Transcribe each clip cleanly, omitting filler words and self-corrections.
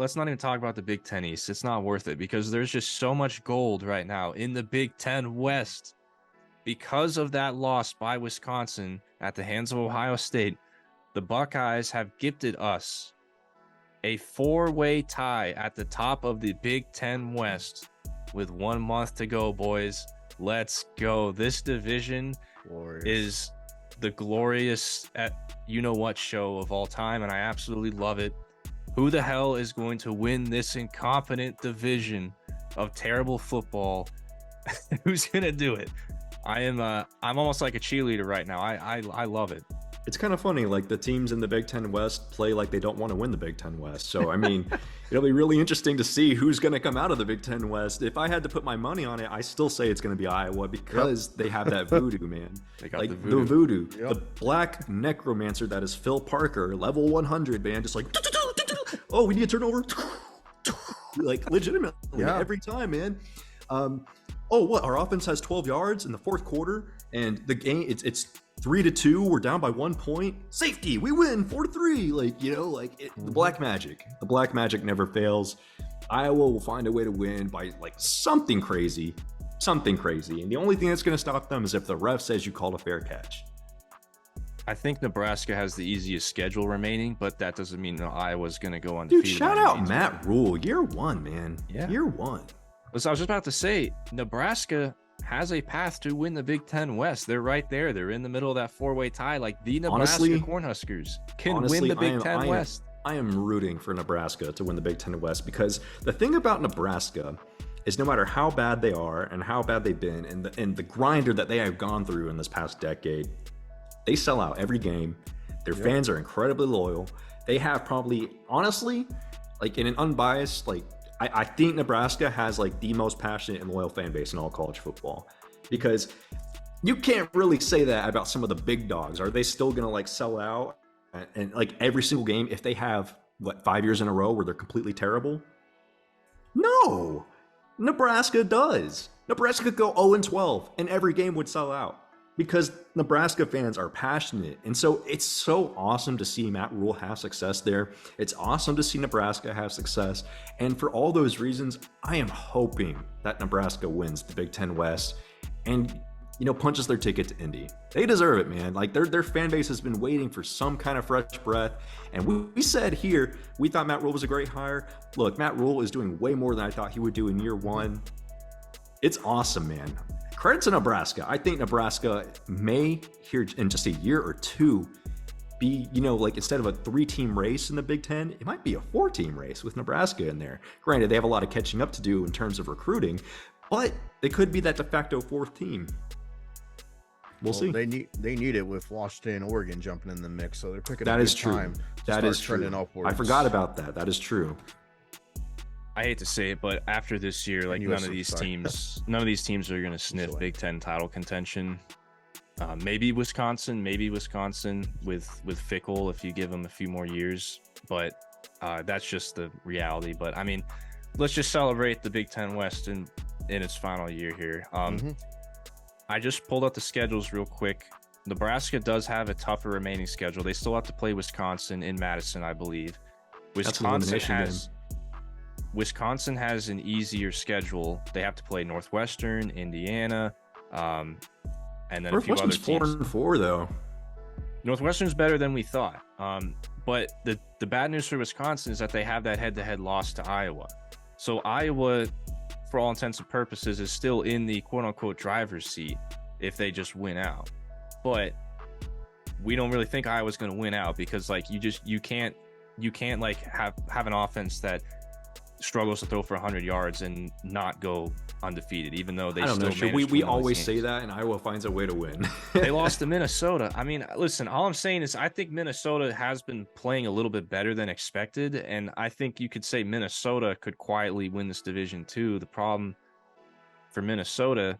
let's not even talk about the Big Ten East. It's not worth it because there's just so much gold right now in the Big Ten West because of that loss by Wisconsin at the hands of Ohio State. The Buckeyes have gifted us a 4-way tie at the top of the Big Ten West with 1 month to go, boys. Let's go. This division is the glorious you-know-what show of all time, and I absolutely love it. Who the hell is going to win this incompetent division of terrible football? Who's going to do it? I'm almost like a cheerleader right now. I love it. It's kind of funny, like the teams in the Big Ten West play like they don't want to win the Big Ten West. So, I mean, it'll be really interesting to see who's going to come out of the Big Ten West. If I had to put my money on it, I still say it's going to be Iowa because they have that voodoo, man. They got like the voodoo. The black necromancer that is Phil Parker, level 100, man. Just like, oh, we need to turn over. Like, legitimately, every time, man. What? Our offense has 12 yards in the fourth quarter, and the game, it's 3-2. We're down by 1 point. Safety, we win 4-3. The black magic. The black magic never fails. Iowa will find a way to win by something crazy. And the only thing that's going to stop them is if the ref says you called a fair catch. I think Nebraska has the easiest schedule remaining, but that doesn't mean Iowa's going to go undefeated. Dude, shout out Matt Rule. Year 1, man. Yeah. Year 1. Listen, I was just about to say, Nebraska has a path to win the Big Ten West. They're right there. They're in the middle of that 4-way tie. Like the Nebraska Cornhuskers can win the Big Ten West. I am rooting for Nebraska to win the Big Ten West because the thing about Nebraska is no matter how bad they are and how bad they've been and the grinder that they have gone through in this past decade, they sell out every game. Their fans are incredibly loyal. They have probably, honestly, in an unbiased, I think Nebraska has the most passionate and loyal fan base in all college football, because you can't really say that about some of the big dogs. Are they still going to sell out and every single game if they have 5 years in a row where they're completely terrible? No, Nebraska does. Nebraska could go 0-12 and every game would sell out because Nebraska fans are passionate. And so it's so awesome to see Matt Rule have success there. It's awesome to see Nebraska have success. And for all those reasons, I am hoping that Nebraska wins the Big Ten West and, punches their ticket to Indy. They deserve it, man. Their fan base has been waiting for some kind of fresh breath. And we said here, we thought Matt Rule was a great hire. Look, Matt Rule is doing way more than I thought he would do in year 1. It's awesome, man. Credit to Nebraska. I think Nebraska may, here in just a year or 2, be, instead of a 3-team race in the Big Ten, it might be a 4-team race with Nebraska in there. Granted, they have a lot of catching up to do in terms of recruiting, but they could be that de facto 4th team. We'll see. They need it with Washington and Oregon jumping in the mix, so they're picking that a is good true. time. That is true. I forgot about that. That is true. I hate to say it, but after this year, none of these teams are going to sniff Big Ten title contention. Maybe Wisconsin with Fickle if you give them a few more years, but that's just the reality. But I mean, let's just celebrate the Big Ten West in its final year here. I just pulled out the schedules real quick. Nebraska does have a tougher remaining schedule. They still have to play Wisconsin in Madison, I believe. Wisconsin has an easier schedule. They have to play Northwestern, Indiana, and then a few other teams. 4-4 though. Northwestern's better than we thought. But the bad news for Wisconsin is that they have that head-to-head loss to Iowa. So Iowa, for all intents and purposes, is still in the quote-unquote driver's seat if they just win out. But we don't really think Iowa's going to win out because you can't have an offense that struggles to throw for 100 yards and not go undefeated, even though they we always say that, and Iowa finds a way to win. They lost to Minnesota. I mean, listen, all I'm saying is I think Minnesota has been playing a little bit better than expected, and I think you could say Minnesota could quietly win this division too. The problem for Minnesota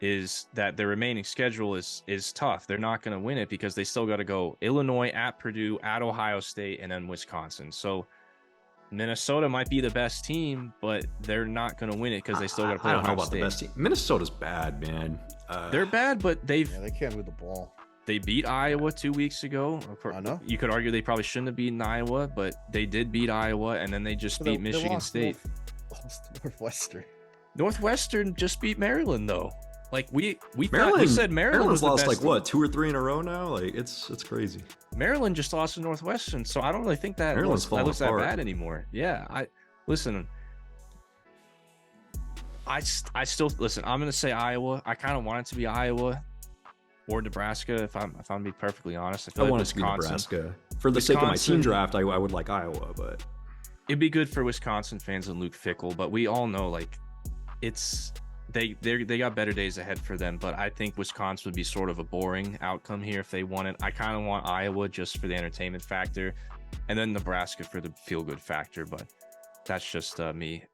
is that their remaining schedule is tough. They're not going to win it because they still got to go Illinois, at Purdue, at Ohio State, and then Wisconsin. So Minnesota might be the best team, but they're not going to win it because they still got to play Ohio State. The best team. Minnesota's bad, man. They're bad, but they can't move the ball. They beat Iowa 2 weeks ago. Of course, I know. you could argue they probably shouldn't have beaten Iowa, but they did beat Iowa, and then they just But beat they Michigan lost State. lost to Northwestern. Northwestern just beat Maryland though. Like we thought Maryland, we said Maryland was Maryland's the lost best. like what, 2 or 3 in a row now? Like it's crazy. Maryland just lost to Northwestern, so I don't really think that Maryland's that falling looks that apart. bad anymore. Yeah, listen. I still listen. I'm gonna say Iowa. I kind of want it to be Iowa or Nebraska. If I'm to be perfectly honest, I I feel like want it to be Wisconsin. Nebraska. For the sake of my Wisconsin- team draft, I would like Iowa, but It'd be good for Wisconsin fans and Luke Fickell, but we all know like they got better days ahead for them. But I think Wisconsin would be sort of a boring outcome here if they won it. I kind of want Iowa just for the entertainment factor, and then Nebraska for the feel good factor. But that's just me.